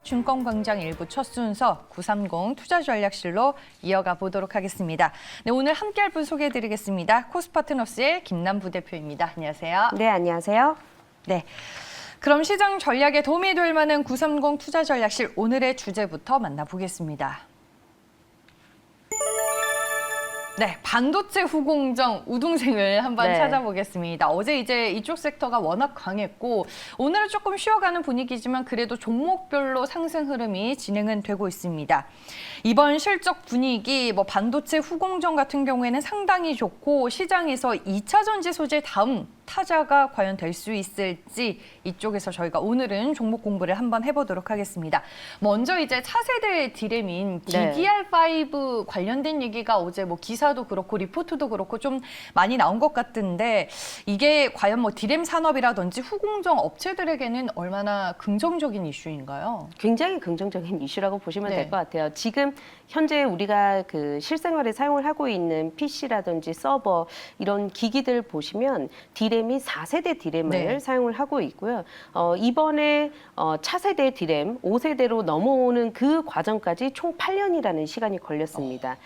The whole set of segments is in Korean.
증권광장 일부 첫 순서 930 투자전략실로 이어가 보도록 하겠습니다. 네, 오늘 함께할 분 소개해드리겠습니다. 코스파트너스의 김남 부대표입니다. 안녕하세요. 네, 안녕하세요. 네, 그럼 시장 전략에 도움이 될 만한 930 투자전략실 오늘의 주제부터 만나보겠습니다. 네, 반도체 후공정 우등생을 한번 찾아보겠습니다. 어제 이제 이쪽 섹터가 워낙 강했고 오늘은 조금 쉬어가는 분위기지만 그래도 종목별로 상승 흐름이 진행은 되고 있습니다. 이번 실적 분위기 반도체 후공정 같은 경우에는 상당히 좋고 시장에서 2차 전지 소재 다음 타자가 과연 될 수 있을지 이쪽에서 저희가 오늘은 종목 공부를 한번 해보도록 하겠습니다. 먼저 이제 차세대 디램인 DDR5 관련된 얘기가 어제 기사도 그렇고 리포트도 그렇고 좀 많이 나온 것 같은데 이게 과연 디램 산업이라든지 후공정 업체들에게는 얼마나 긍정적인 이슈인가요? 굉장히 긍정적인 이슈라고 보시면 될 것 같아요. 지금 현재 우리가 그 실생활에 사용을 하고 있는 PC라든지 서버 이런 기기들 보시면 디램이 4세대 디램을 사용을 하고 있고요. 이번에 차세대 디램 5세대로 넘어오는 그 과정까지 총 8년이라는 시간이 걸렸습니다.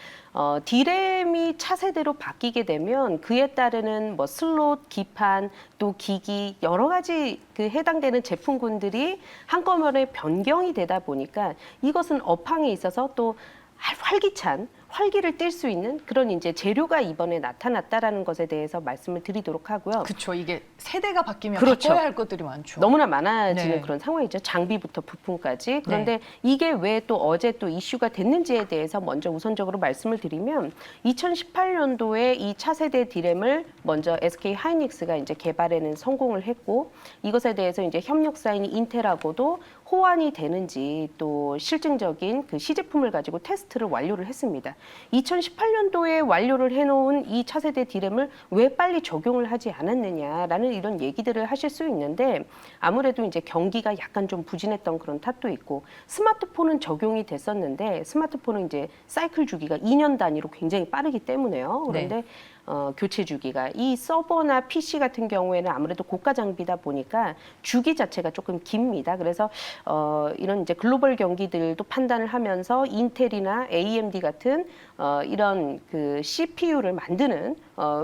디램이 차세대로 바뀌게 되면 그에 따르는 슬롯, 기판, 또 기기 여러 가지 그 해당되는 제품군들이 한꺼번에 변경이 되다 보니까 이것은 업황에 있어서 또 활기찬 활기를 띨 수 있는 그런 이제 재료가 이번에 나타났다라는 것에 대해서 말씀을 드리도록 하고요. 그렇죠. 이게 세대가 바뀌면 바꿔야 할 것들이 많죠. 너무나 많아지는 그런 상황이죠. 장비부터 부품까지. 그런데 이게 왜 또 어제 또 이슈가 됐는지에 대해서 먼저 우선적으로 말씀을 드리면 2018년도에 이 차세대 디램을 먼저 SK 하이닉스가 이제 개발에는 성공을 했고 이것에 대해서 이제 협력사인 인텔하고도 호환이 되는지 또 실증적인 그 시제품을 가지고 테스트를 완료를 했습니다. 2018년도에 완료를 해놓은 이 차세대 디램을 왜 빨리 적용을 하지 않았느냐라는 이런 얘기들을 하실 수 있는데 아무래도 이제 경기가 약간 좀 부진했던 그런 탓도 있고 스마트폰은 적용이 됐었는데 스마트폰은 이제 사이클 주기가 2년 단위로 굉장히 빠르기 때문에요. 그런데 교체 주기가 이 서버나 PC 같은 경우에는 아무래도 고가 장비다 보니까 주기 자체가 조금 깁니다. 그래서 이런 이제 글로벌 경기들도 판단을 하면서 인텔이나 AMD 같은 이런 그 CPU를 만드는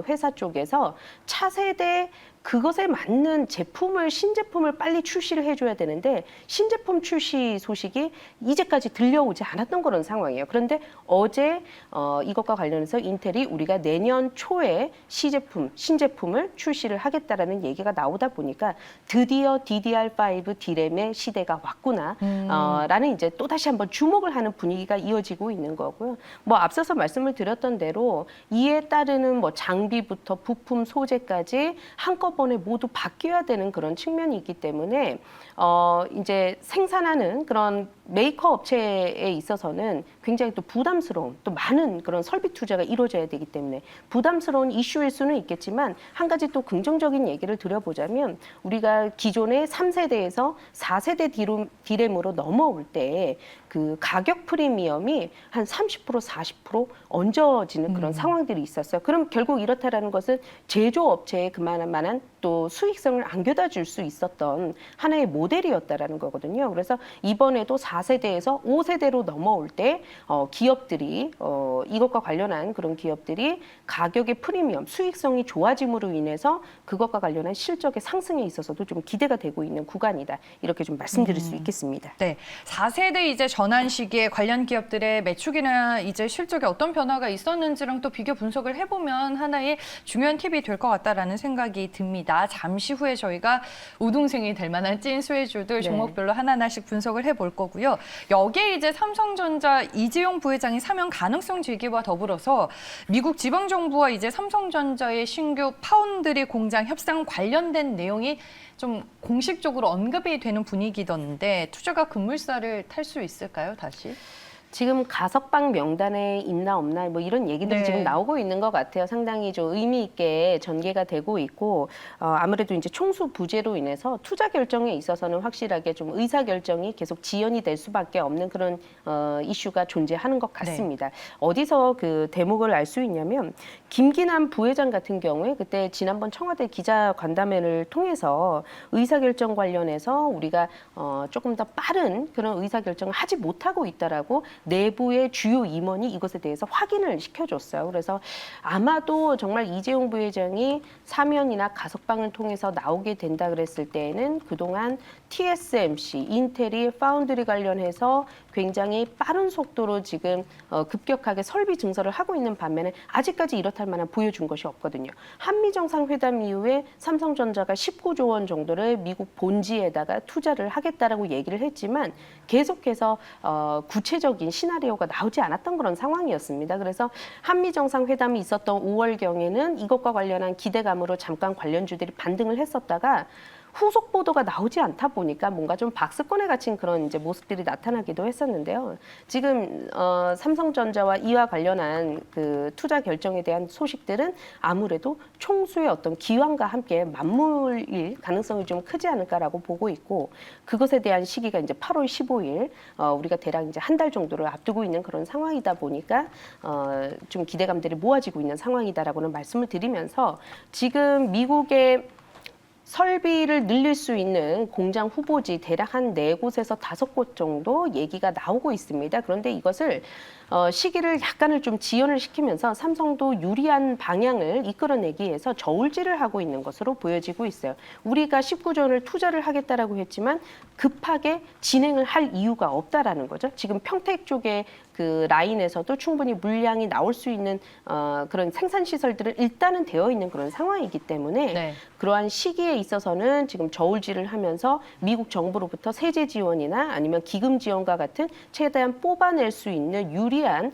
회사 쪽에서 차세대 그것에 맞는 제품을 신제품을 빨리 출시를 해줘야 되는데 신제품 출시 소식이 이제까지 들려오지 않았던 그런 상황이에요. 그런데 어제 이것과 관련해서 인텔이 우리가 내년 초에 신제품을 출시를 하겠다라는 얘기가 나오다 보니까 드디어 DDR5 디램의 시대가 왔구나 라는 이제 또 다시 한번 주목을 하는 분위기가 이어지고 있는 거고요. 앞서서 말씀을 드렸던 대로 이에 따르는 장비부터 부품 소재까지 한꺼번에 모두 바뀌어야 되는 그런 측면이 있기 때문에 이제 생산하는 그런 메이커 업체에 있어서는 굉장히 또 부담스러운 또 많은 그런 설비 투자가 이루어져야 되기 때문에 부담스러운 이슈일 수는 있겠지만 한 가지 또 긍정적인 얘기를 드려보자면 우리가 기존의 3세대에서 4세대 디램으로 넘어올 때 그 가격 프리미엄이 한 30%, 40% 얹어지는 그런 상황들이 있었어요. 그럼 결국 이렇다라는 것은 제조업체에 그만한 또 수익성을 안겨다 줄 수 있었던 하나의 모델이었다라는 거거든요. 그래서 이번에도 4세대에서 5세대로 넘어올 때 기업들이 이것과 관련한 그런 기업들이 가격의 프리미엄, 수익성이 좋아짐으로 인해서 그것과 관련한 실적의 상승에 있어서도 좀 기대가 되고 있는 구간이다. 이렇게 좀 말씀드릴 수 있겠습니다. 네, 4세대 이제 전환 시기에 관련 기업들의 매출이나 이제 실적에 어떤 변화가 있었는지랑 또 비교 분석을 해보면 하나의 중요한 팁이 될 것 같다라는 생각이 듭니다. 잠시 후에 저희가 우등생이 될 만한 찐 수혜주들 종목별로 하나하나씩 분석을 해볼 거고요. 여기에 이제 삼성전자 이재용 부회장이 사면 가능성 제기와 더불어서 미국 지방정부와 이제 삼성전자의 신규 파운드리 공장 협상 관련된 내용이 좀 공식적으로 언급이 되는 분위기던데 투자가 급물살을 탈 수 있을까요, 다시? 지금 가석방 명단에 있나 없나 뭐 이런 얘기들이 네. 지금 나오고 있는 것 같아요. 상당히 좀 의미 있게 전개가 되고 있고 아무래도 이제 총수 부재로 인해서 투자 결정에 있어서는 확실하게 좀 의사 결정이 계속 지연이 될 수밖에 없는 그런 이슈가 존재하는 것 같습니다. 어디서 그 대목을 알 수 있냐면 김기남 부회장 같은 경우에 그때 지난번 청와대 기자 간담회를 통해서 의사 결정 관련해서 우리가 조금 더 빠른 그런 의사 결정을 하지 못하고 있다라고 내부의 주요 임원이 이것에 대해서 확인을 시켜줬어요. 그래서 아마도 정말 이재용 부회장이 사면이나 가석방을 통해서 나오게 된다 그랬을 때에는 그동안 TSMC, 인텔이 파운드리 관련해서 굉장히 빠른 속도로 지금 급격하게 설비 증설을 하고 있는 반면에 아직까지 이렇다 할 만한 보여준 것이 없거든요. 한미 정상회담 이후에 삼성전자가 19조 원 정도를 미국 본지에다가 투자를 하겠다라고 얘기를 했지만 계속해서 구체적인 시나리오가 나오지 않았던 그런 상황이었습니다. 그래서 한미 정상회담이 있었던 5월경에는 이것과 관련한 기대감으로 잠깐 관련주들이 반등을 했었다가 후속 보도가 나오지 않다 보니까 뭔가 좀 박스권에 갇힌 그런 이제 모습들이 나타나기도 했었는데요. 지금 삼성전자와 이와 관련한 그 투자 결정에 대한 소식들은 아무래도 총수의 어떤 기왕과 함께 맞물릴 가능성이 좀 크지 않을까라고 보고 있고 그것에 대한 시기가 이제 8월 15일 우리가 대략 이제 한 달 정도를 앞두고 있는 그런 상황이다 보니까 좀 기대감들이 모아지고 있는 상황이다라고는 말씀을 드리면서 지금 미국의 설비를 늘릴 수 있는 공장 후보지 대략 한 4곳에서 5곳 정도 얘기가 나오고 있습니다. 그런데 이것을 시기를 약간을 좀 지연을 시키면서 삼성도 유리한 방향을 이끌어내기 위해서 저울질을 하고 있는 것으로 보여지고 있어요. 우리가 19조 원을 투자를 하겠다라고 했지만 급하게 진행을 할 이유가 없다라는 거죠. 지금 평택 쪽에 그 라인에서도 충분히 물량이 나올 수 있는 그런 생산 시설들은 일단은 되어 있는 그런 상황이기 때문에 네. 그러한 시기에 있어서는 지금 저울질을 하면서 미국 정부로부터 세제 지원이나 아니면 기금 지원과 같은 최대한 뽑아낼 수 있는 유리한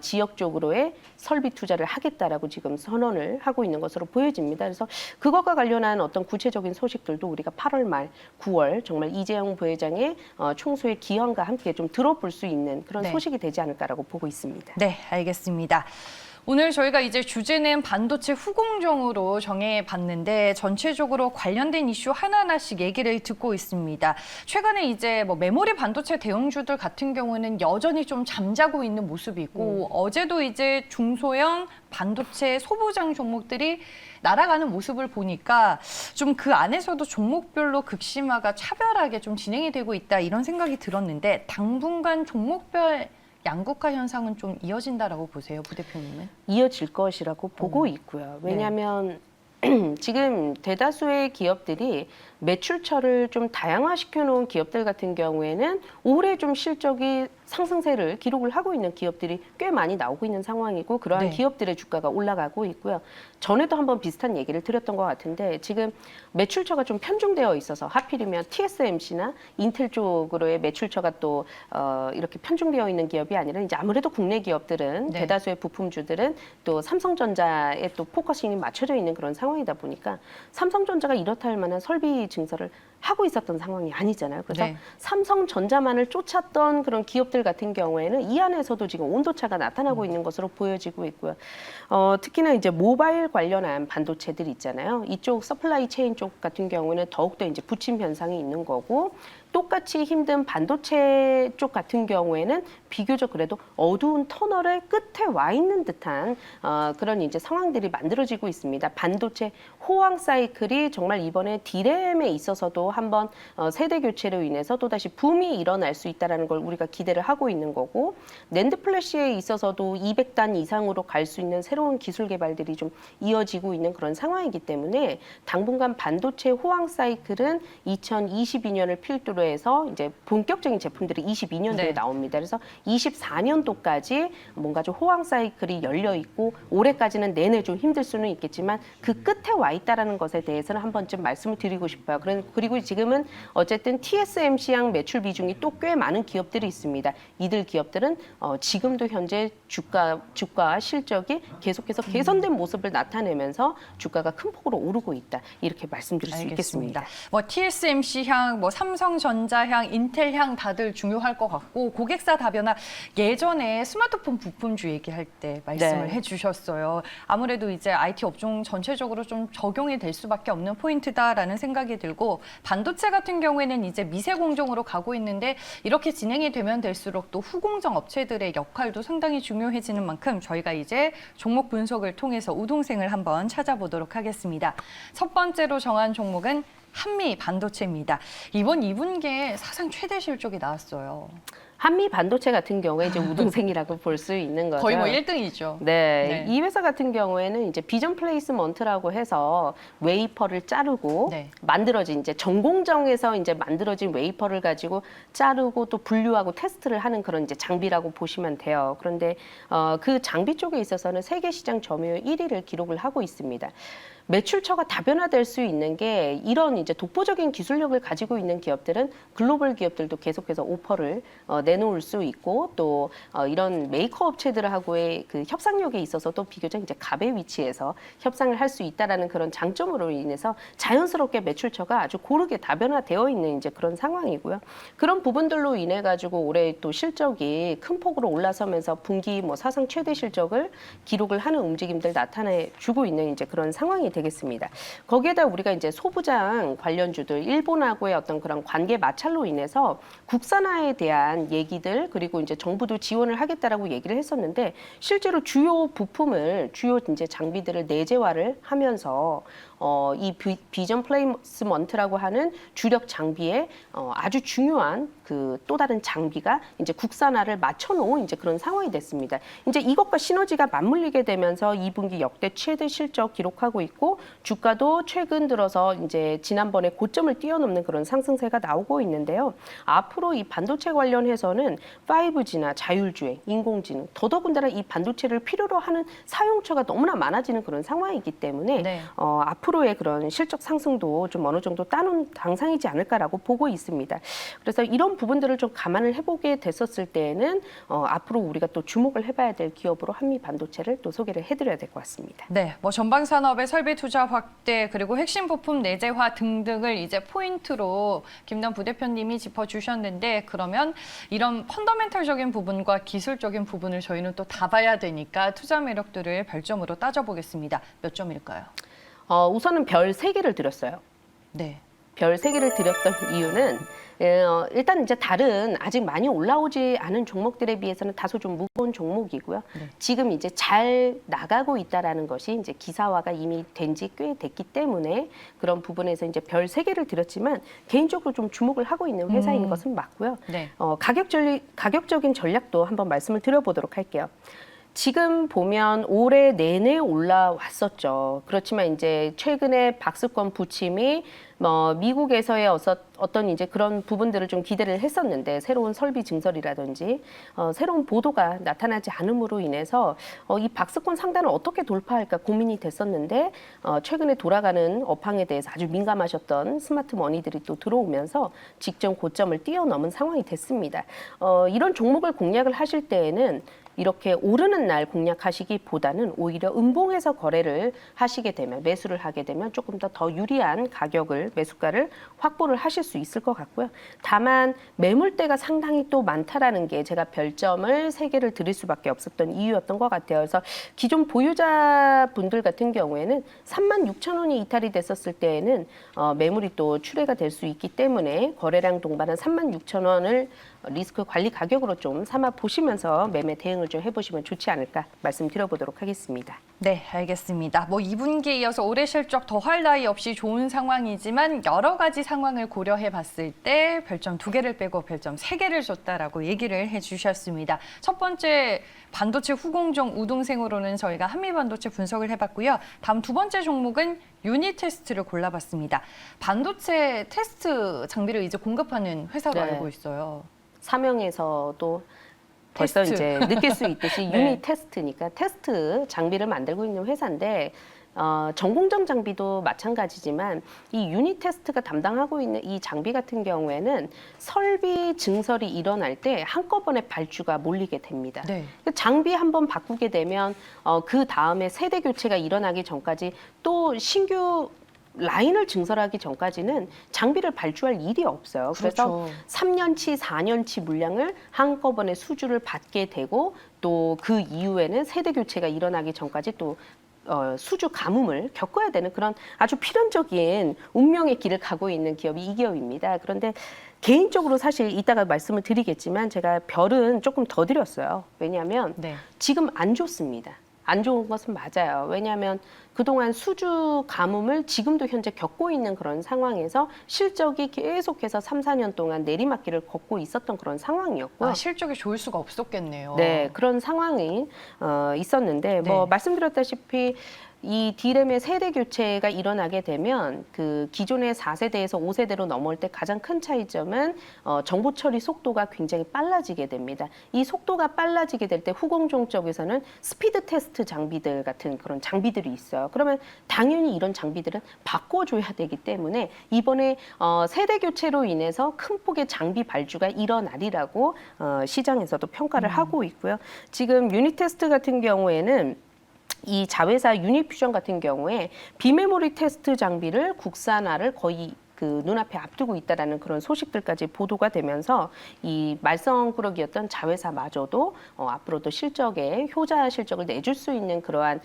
지역 쪽으로의 설비 투자를 하겠다라고 지금 선언을 하고 있는 것으로 보여집니다. 그래서 그것과 관련한 어떤 구체적인 소식들도 우리가 8월 말, 9월 정말 이재용 부회장의 총수의 기원과 함께 좀 들어볼 수 있는 그런 네. 소식이 되지 않을까라고 보고 있습니다. 네, 알겠습니다. 오늘 저희가 이제 주제는 반도체 후공정으로 정해봤는데 전체적으로 관련된 이슈 하나하나씩 얘기를 듣고 있습니다. 최근에 이제 뭐 메모리 반도체 대형주들 같은 경우는 여전히 좀 잠자고 있는 모습이 있고 어제도 이제 중소형 반도체 소부장 종목들이 날아가는 모습을 보니까 좀 그 안에서도 종목별로 극심화가 차별하게 좀 진행이 되고 있다 이런 생각이 들었는데 당분간 종목별 양극화 현상은 좀 이어진다라고 보세요, 부 대표님은? 이어질 것이라고 보고 있고요. 왜냐하면 지금 대다수의 기업들이 매출처를 좀 다양화시켜 놓은 기업들 같은 경우에는 올해 좀 실적이 상승세를 기록을 하고 있는 기업들이 꽤 많이 나오고 있는 상황이고 그러한 네. 기업들의 주가가 올라가고 있고요. 전에도 한번 비슷한 얘기를 드렸던 것 같은데 지금 매출처가 좀 편중되어 있어서 하필이면 TSMC나 인텔 쪽으로의 매출처가 또 이렇게 편중되어 있는 기업이 아니라 이제 아무래도 국내 기업들은 네. 대다수의 부품주들은 또 삼성전자에 또 포커싱이 맞춰져 있는 그런 상황이다 보니까 삼성전자가 이렇다 할 만한 설비 증설을 하고 있었던 상황이 아니잖아요. 그래서 네. 삼성전자만을 쫓았던 그런 기업들 같은 경우에는 이 안에서도 지금 온도차가 나타나고 있는 것으로 보여지고 있고요. 특히나 이제 모바일 관련한 반도체들 있잖아요. 이쪽 서플라이 체인 쪽 같은 경우는 더욱더 이제 부침 현상이 있는 거고 똑같이 힘든 반도체 쪽 같은 경우에는 비교적 그래도 어두운 터널의 끝에 와 있는 듯한 그런 이제 상황들이 만들어지고 있습니다. 반도체 호황 사이클이 정말 이번에 디램에 있어서도 한번 세대 교체로 인해서 또다시 붐이 일어날 수 있다는 걸 우리가 기대를 하고 있는 거고 낸드 플래시에 있어서도 200단 이상으로 갈 수 있는 새로운 기술 개발들이 좀 이어지고 있는 그런 상황이기 때문에 당분간 반도체 호황 사이클은 2022년을 필두로 해서 이제 본격적인 제품들이 22년도에 네. 나옵니다. 그래서 24년도까지 뭔가 좀 호황 사이클이 열려 있고 올해까지는 내내 좀 힘들 수는 있겠지만 그 끝에 와 있다라는 것에 대해서는 한 번쯤 말씀을 드리고 싶어요. 그리고 지금은 어쨌든 TSMC양 매출 비중이 또 꽤 많은 기업들이 있습니다. 이들 기업들은 지금도 현재 주가와 실적이 계속해서 개선된 모습을 나타내면서 주가가 큰 폭으로 오르고 있다. 이렇게 말씀드릴 수 있겠습니다. 뭐 TSMC향, 뭐 삼성전자 삼성전자향, 인텔향 다들 중요할 것 같고 고객사 다변화 예전에 스마트폰 부품주 얘기할 때 말씀을 네. 해주셨어요. 아무래도 이제 IT 업종 전체적으로 좀 적용이 될 수밖에 없는 포인트다라는 생각이 들고 반도체 같은 경우에는 이제 미세 공정으로 가고 있는데 이렇게 진행이 되면 될수록 또 후공정 업체들의 역할도 상당히 중요해지는 만큼 저희가 이제 종목 분석을 통해서 우동생을 한번 찾아보도록 하겠습니다. 첫 번째로 정한 종목은 한미 반도체입니다. 이번 2분기에 사상 최대 실적이 나왔어요. 한미 반도체 같은 경우에 이제 우등생이라고 볼 수 있는 거죠. 거의 뭐 1등이죠. 네, 네. 이 회사 같은 경우에는 이제 비전 플레이스먼트라고 해서 웨이퍼를 자르고 네. 만들어진 이제 전공정에서 이제 만들어진 웨이퍼를 가지고 자르고 또 분류하고 테스트를 하는 그런 이제 장비라고 보시면 돼요. 그런데 그 장비 쪽에 있어서는 세계 시장 점유율 1위를 기록을 하고 있습니다. 매출처가 다변화될 수 있는 게 이런 이제 독보적인 기술력을 가지고 있는 기업들은 글로벌 기업들도 계속해서 오퍼를 내놓을 수 있고 또 이런 메이커 업체들하고의 그 협상력에 있어서도 비교적 이제 갑의 위치에서 협상을 할 수 있다라는 그런 장점으로 인해서 자연스럽게 매출처가 아주 고르게 다변화되어 있는 이제 그런 상황이고요. 그런 부분들로 인해 가지고 올해 또 실적이 큰 폭으로 올라서면서 분기 뭐 사상 최대 실적을 기록을 하는 움직임들 나타내 주고 있는 이제 그런 상황이 되겠습니다. 거기에다 우리가 이제 소부장 관련주들 일본하고의 어떤 그런 관계 마찰로 인해서 국산화에 대한 얘기들 그리고 이제 정부도 지원을 하겠다라고 얘기를 했었는데 실제로 주요 부품을 주요 이제 장비들을 내재화를 하면서 이 비전 플레이스먼트라고 하는 주력 장비에 아주 중요한 그 또 다른 장비가 이제 국산화를 맞춰놓은 이제 그런 상황이 됐습니다. 이제 이것과 시너지가 맞물리게 되면서 2분기 역대 최대 실적 기록하고 있고 주가도 최근 들어서 이제 지난번에 고점을 뛰어넘는 그런 상승세가 나오고 있는데요. 앞으로 이 반도체 관련해서는 5G나 자율주행, 인공지능, 더더군다나 이 반도체를 필요로 하는 사용처가 너무나 많아지는 그런 상황이기 때문에 네. 앞으로의 그런 실적 상승도 좀 어느 정도 따놓은 당상이지 않을까라고 보고 있습니다. 그래서 이런 부분들을 좀 감안을 해보게 됐었을 때에는 앞으로 우리가 또 주목을 해봐야 될 기업으로 한미 반도체를 또 소개를 해드려야 될 것 같습니다. 네, 뭐 전방 산업의 설비 투자 확대 그리고 핵심 부품 내재화 등등을 이제 포인트로 김남 부대표님이 짚어주셨는데 그러면 이런 펀더멘털적인 부분과 기술적인 부분을 저희는 또 다 봐야 되니까 투자 매력들을 별점으로 따져보겠습니다. 몇 점일까요? 우선은 별 3개를 드렸어요. 네. 별 3개를 드렸던 이유는 일단 이제 다른 아직 많이 올라오지 않은 종목들에 비해서는 다소 좀 무거운 종목이고요. 네. 지금 이제 잘 나가고 있다라는 것이 이제 기사화가 이미 된 지 꽤 됐기 때문에 그런 부분에서 이제 별 3개를 드렸지만 개인적으로 좀 주목을 하고 있는 회사인 것은 맞고요. 네. 가격적인 전략도 한번 말씀을 드려보도록 할게요. 지금 보면 올해 내내 올라왔었죠. 그렇지만 이제 최근에 박스권 부침이 미국에서의 어떤 이제 그런 부분들을 좀 기대를 했었는데 새로운 설비 증설이라든지 새로운 보도가 나타나지 않음으로 인해서 이 박스권 상단을 어떻게 돌파할까 고민이 됐었는데 최근에 돌아가는 업황에 대해서 아주 민감하셨던 스마트 머니들이 또 들어오면서 직전 고점을 뛰어넘은 상황이 됐습니다. 이런 종목을 공략을 하실 때에는 이렇게 오르는 날 공략하시기보다는 오히려 음봉에서 거래를 하시게 되면 매수를 하게 되면 조금 더 유리한 가격을 매수가를 확보를 하실 수 있을 것 같고요. 다만 매물대가 상당히 또 많다라는 게 제가 별점을 3개를 드릴 수밖에 없었던 이유였던 것 같아요. 그래서 기존 보유자분들 같은 경우에는 36,000원이 이탈이 됐었을 때에는 매물이 또 출회가 될 수 있기 때문에 거래량 동반한 36,000원을 리스크 관리 가격으로 좀 삼아 보시면서 매매 대응을 좀 해보시면 좋지 않을까 말씀드려보도록 하겠습니다. 네, 알겠습니다. 뭐 2분기에 이어서 올해 실적 더할 나위 없이 좋은 상황이지만 여러 가지 상황을 고려해 봤을 때 별점 2개를 빼고 별점 3개를 줬다라고 얘기를 해주셨습니다. 첫 번째 반도체 후공정 우등생으로는 저희가 한미반도체 분석을 해봤고요. 다음 두 번째 종목은 유닛 테스트를 골라봤습니다. 반도체 테스트 장비를 이제 공급하는 회사로 네. 알고 있어요. 사명에서도 벌써 테스트. 이제 느낄 수 있듯이 네. 유닛 테스트니까 테스트 장비를 만들고 있는 회사인데 전공정 장비도 마찬가지지만 이 유닛 테스트가 담당하고 있는 이 장비 같은 경우에는 설비 증설이 일어날 때 한꺼번에 발주가 몰리게 됩니다. 네. 장비 한번 바꾸게 되면 그 다음에 세대 교체가 일어나기 전까지 또 신규 라인을 증설하기 전까지는 장비를 발주할 일이 없어요. 그래서 그렇죠. 3년치, 4년치 물량을 한꺼번에 수주를 받게 되고 또 그 이후에는 세대 교체가 일어나기 전까지 또 수주 가뭄을 겪어야 되는 그런 아주 필연적인 운명의 길을 가고 있는 기업이 이 기업입니다. 그런데 개인적으로 사실 이따가 말씀을 드리겠지만 제가 별은 조금 더 드렸어요. 왜냐하면 네. 지금 안 좋습니다. 안 좋은 것은 맞아요. 왜냐하면 그동안 수주 가뭄을 지금도 현재 겪고 있는 그런 상황에서 실적이 계속해서 3, 4년 동안 내리막길을 걷고 있었던 그런 상황이었고요. 아, 실적이 좋을 수가 없었겠네요. 네, 그런 상황이 있었는데 뭐 네. 말씀드렸다시피 이 D램의 세대 교체가 일어나게 되면 그 기존의 4세대에서 5세대로 넘어올 때 가장 큰 차이점은 정보 처리 속도가 굉장히 빨라지게 됩니다. 이 속도가 빨라지게 될 때 후공정 쪽에서는 스피드 테스트 장비들 같은 그런 장비들이 있어요. 그러면 당연히 이런 장비들은 바꿔줘야 되기 때문에 이번에 세대 교체로 인해서 큰 폭의 장비 발주가 일어나리라고 시장에서도 평가를 하고 있고요. 지금 유닛 테스트 같은 경우에는 이 자회사 유니퓨전 같은 경우에 비메모리 테스트 장비를 국산화를 거의 그 눈앞에 앞두고 있다라는 그런 소식들까지 보도가 되면서 이 말썽꾸러기였던 자회사마저도 앞으로도 실적에 효자 실적을 내줄 수 있는 그러한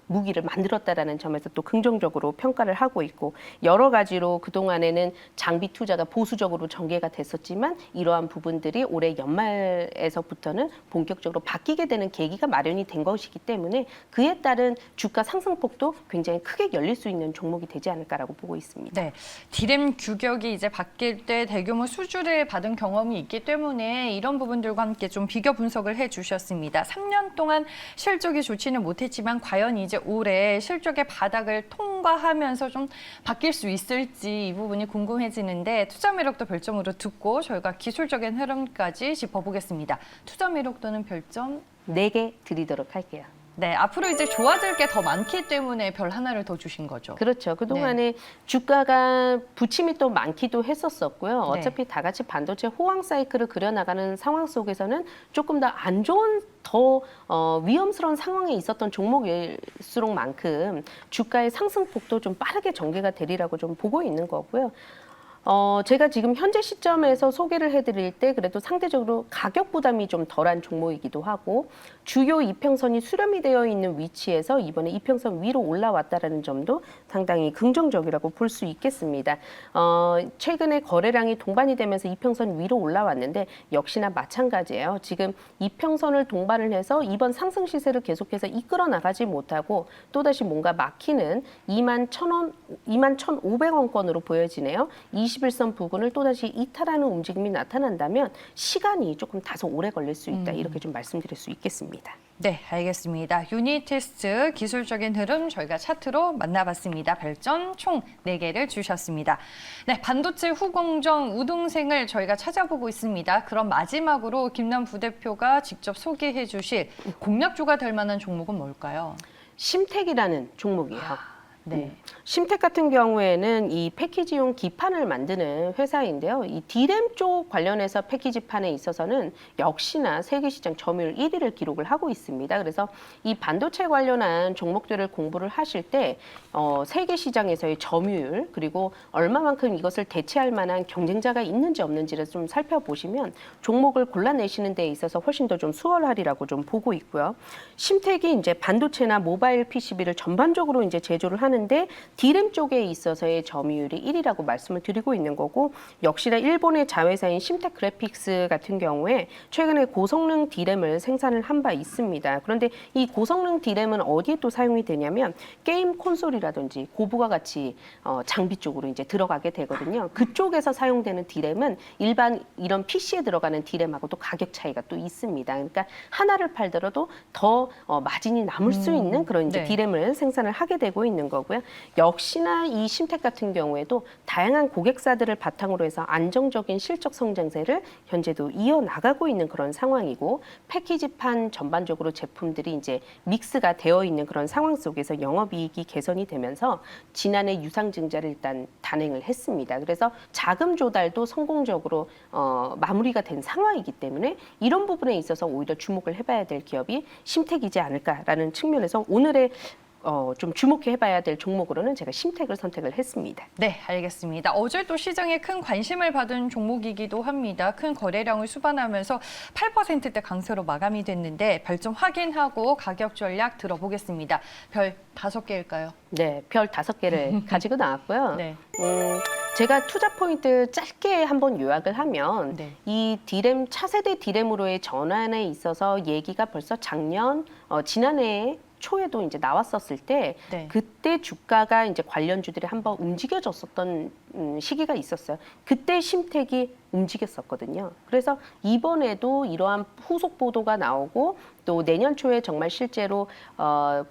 무기를 만들었다라는 점에서 또 긍정적으로 평가를 하고 있고 여러 가지로 그동안에는 장비 투자가 보수적으로 전개가 됐었지만 이러한 부분들이 올해 연말에서부터는 본격적으로 바뀌게 되는 계기가 마련이 된 것이기 때문에 그에 따른 주가 상승폭도 굉장히 크게 열릴 수 있는 종목이 되지 않을까라고 보고 있습니다. 네. D램 규격이 이제 바뀔 때 대규모 수주를 받은 경험이 있기 때문에 이런 부분들과 함께 좀 비교 분석을 해주셨습니다. 3년 동안 실적이 좋지는 못했지만 과연 이제 올해 실적의 바닥을 통과하면서 좀 바뀔 수 있을지 이 부분이 궁금해지는데 투자 매력도 별점으로 듣고 저희가 기술적인 흐름까지 짚어보겠습니다. 투자 매력도는 별점 4개 드리도록 할게요. 네, 앞으로 이제 좋아질 게 더 많기 때문에 별 하나를 더 주신 거죠. 그렇죠. 그동안에 주가가 부침이 또 많기도 했었었고요. 네. 어차피 다 같이 반도체 호황 사이클을 그려나가는 상황 속에서는 조금 더 안 좋은 더 위험스러운 상황에 있었던 종목일수록만큼 주가의 상승폭도 좀 빠르게 전개가 되리라고 좀 보고 있는 거고요. 제가 지금 현재 시점에서 소개를 해드릴 때 그래도 상대적으로 가격 부담이 좀 덜한 종목이기도 하고 주요 이평선이 수렴이 되어 있는 위치에서 이번에 이평선 위로 올라왔다라는 점도 상당히 긍정적이라고 볼 수 있겠습니다. 최근에 거래량이 동반이 되면서 이평선 위로 올라왔는데 역시나 마찬가지예요. 지금 이평선을 동반을 해서 이번 상승 시세를 계속해서 이끌어 나가지 못하고 또다시 뭔가 막히는 21,500원권으로 보여지네요. 21선 부근을 또다시 이탈하는 움직임이 나타난다면 시간이 조금 다소 오래 걸릴 수 있다. 이렇게 좀 말씀드릴 수 있겠습니다. 네, 알겠습니다. 유닛 테스트 기술적인 흐름 저희가 차트로 만나봤습니다. 별점 총 4개를 주셨습니다. 네, 반도체 후공정 우등생을 저희가 찾아보고 있습니다. 그럼 마지막으로 김남 부대표가 직접 소개해 주실 공략주가 될 만한 종목은 뭘까요? 심택이라는 종목이에요. 네. 심택 같은 경우에는 이 패키지용 기판을 만드는 회사인데요. 이 D램 쪽 관련해서 패키지판에 있어서는 역시나 세계 시장 점유율 1위를 기록을 하고 있습니다. 그래서 이 반도체 관련한 종목들을 공부를 하실 때 세계 시장에서의 점유율 그리고 얼마만큼 이것을 대체할 만한 경쟁자가 있는지 없는지를 좀 살펴보시면 종목을 골라내시는 데 있어서 훨씬 더 좀 수월하리라고 좀 보고 있고요. 심택이 이제 반도체나 모바일 PCB를 전반적으로 이제 제조를 하는데 D램 쪽에 있어서의 점유율이 1위라고 말씀을 드리고 있는 거고 역시나 일본의 자회사인 심텍 그래픽스 같은 경우에 최근에 고성능 D램을 생산을 한 바 있습니다. 그런데 이 고성능 D램은 어디에 또 사용이 되냐면 게임 콘솔이라든지 고부가 같이 장비 쪽으로 이제 들어가게 되거든요. 그쪽에서 사용되는 D램은 일반 이런 PC에 들어가는 D램하고 또 가격 차이가 또 있습니다. 그러니까 하나를 팔더라도 더 마진이 남을 수 있는 그런 이제 네. D램을 생산을 하게 되고 있는 거고요. 역시나 이 심택 같은 경우에도 다양한 고객사들을 바탕으로 해서 안정적인 실적 성장세를 현재도 이어나가고 있는 그런 상황이고 패키지판 전반적으로 제품들이 이제 믹스가 되어 있는 그런 상황 속에서 영업이익이 개선이 되면서 지난해 유상증자를 일단 단행을 했습니다. 그래서 자금 조달도 성공적으로 마무리가 된 상황이기 때문에 이런 부분에 있어서 오히려 주목을 해봐야 될 기업이 심택이지 않을까라는 측면에서 오늘의 좀 주목해봐야 될 종목으로는 제가 심택을 선택을 했습니다. 네, 알겠습니다. 어제 또 시장에 큰 관심을 받은 종목이기도 합니다. 큰 거래량을 수반하면서 8%대 강세로 마감이 됐는데 별점 확인하고 가격 전략 들어보겠습니다. 별 5개일까요? 네, 별 5개를 가지고 나왔고요. 네. 제가 투자 포인트 짧게 한번 요약을 하면 네. 이 디램 차세대 디램으로의 전환에 있어서 얘기가 벌써 작년 지난해 초에도 이제 나왔었을 때 네. 그때 주가가 이제 관련주들이 한번 움직여졌었던 시기가 있었어요. 그때 심택이 움직였었거든요. 그래서 이번에도 이러한 후속 보도가 나오고 또 내년 초에 정말 실제로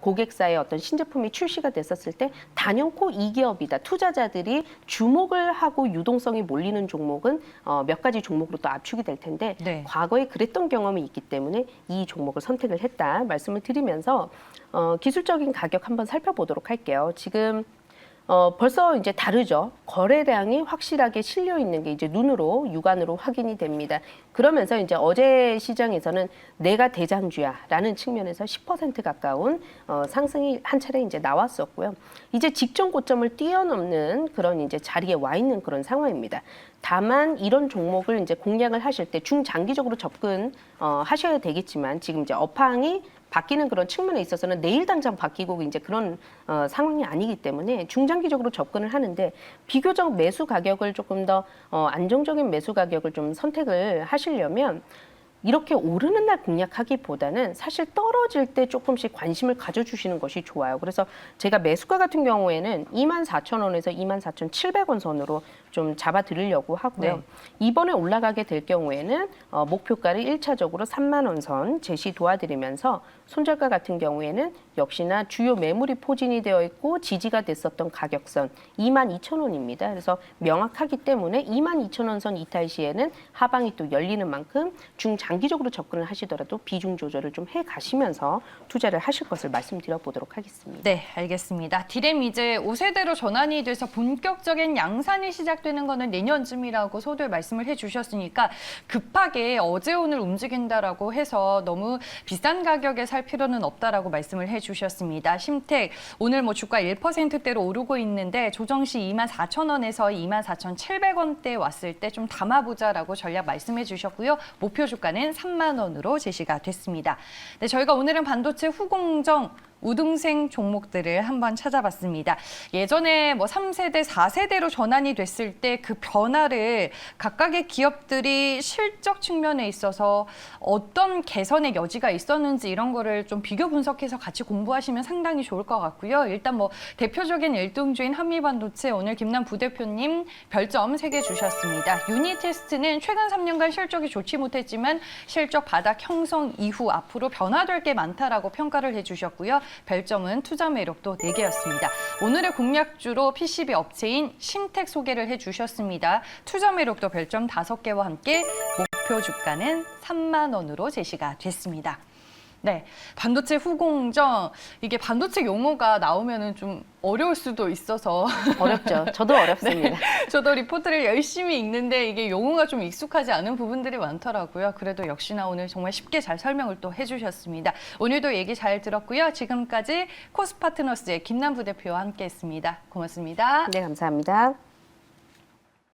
고객사의 어떤 신제품이 출시가 됐었을 때 단연코 이 기업이다. 투자자들이 주목을 하고 유동성이 몰리는 종목은 몇 가지 종목으로 또 압축이 될 텐데 네. 과거에 그랬던 경험이 있기 때문에 이 종목을 선택을 했다 말씀을 드리면서 기술적인 가격 한번 살펴보도록 할게요. 지금 벌써 이제 다르죠. 거래량이 확실하게 실려 있는 게 이제 눈으로 육안으로 확인이 됩니다. 그러면서 이제 어제 시장에서는 내가 대장주야라는 측면에서 10% 가까운 상승이 한 차례 이제 나왔었고요. 이제 직전 고점을 뛰어넘는 그런 이제 자리에 와 있는 그런 상황입니다. 다만 이런 종목을 이제 공략을 하실 때 중장기적으로 접근 하셔야 되겠지만 지금 이제 업황이 바뀌는 그런 측면에 있어서는 내일 당장 바뀌고 이제 그런 상황이 아니기 때문에 중장기적으로 접근을 하는데 비교적 매수 가격을 조금 더 안정적인 매수 가격을 좀 선택을 하시려면 이렇게 오르는 날 공략하기보다는 사실 떨어질 때 조금씩 관심을 가져주시는 것이 좋아요. 그래서 제가 매수가 같은 경우에는 24,000원에서 24,700원 선으로 좀 잡아드리려고 하고요. 네. 이번에 올라가게 될 경우에는 목표가를 1차적으로 3만 원 선 제시 도와드리면서 손절가 같은 경우에는 역시나 주요 매물이 포진이 되어 있고 지지가 됐었던 가격선 22,000원입니다. 그래서 명확하기 때문에 22,000원 선 이탈 시에는 하방이 또 열리는 만큼 중장기적으로 접근을 하시더라도 비중 조절을 좀 해가시면서 투자를 하실 것을 말씀드려 보도록 하겠습니다. 네, 알겠습니다. 디램 이제 5세대로 전환이 돼서 본격적인 양산이 시작되는 거는 내년쯤이라고 서두에 말씀을 해주셨으니까 급하게 어제 오늘 움직인다라고 해서 너무 비싼 가격에 살 필요는 없다라고 말씀을 해주셨습니다. 심택 오늘 뭐 주가 1%대로 오르고 있는데 조정 시 24,000원에서 24,700원대 왔을 때 좀 담아보자라고 전략 말씀해 주셨고요. 목표 주가는 3만 원으로 제시가 됐습니다. 네, 저희가 오늘은 반도체 후공정 우등생 종목들을 한번 찾아봤습니다. 예전에 뭐 3세대, 4세대로 전환이 됐을 때 그 변화를 각각의 기업들이 실적 측면에 있어서 어떤 개선의 여지가 있었는지 이런 거를 좀 비교 분석해서 같이 공부하시면 상당히 좋을 것 같고요. 일단 뭐 대표적인 1등주인 한미반도체 오늘 김남 부대표님 별점 3개 주셨습니다. 유니테스트는 최근 3년간 실적이 좋지 못했지만 실적 바닥 형성 이후 앞으로 변화될 게 많다라고 평가를 해주셨고요. 별점은 투자 매력도 4개였습니다. 오늘의 공략주로 PCB 업체인 심택 소개를 해주셨습니다. 투자 매력도 별점 5개와 함께 목표 주가는 3만 원으로 제시가 됐습니다. 네, 반도체 후공정 이게 반도체 용어가 나오면은 좀 어려울 수도 있어서 어렵죠. 저도 어렵습니다. 네, 저도 리포트를 열심히 읽는데 이게 용어가 좀 익숙하지 않은 부분들이 많더라고요. 그래도 역시나 오늘 정말 쉽게 잘 설명을 또 해주셨습니다. 오늘도 얘기 잘 들었고요. 지금까지 코스파트너스의 김남 부대표와 함께했습니다. 고맙습니다. 네, 감사합니다.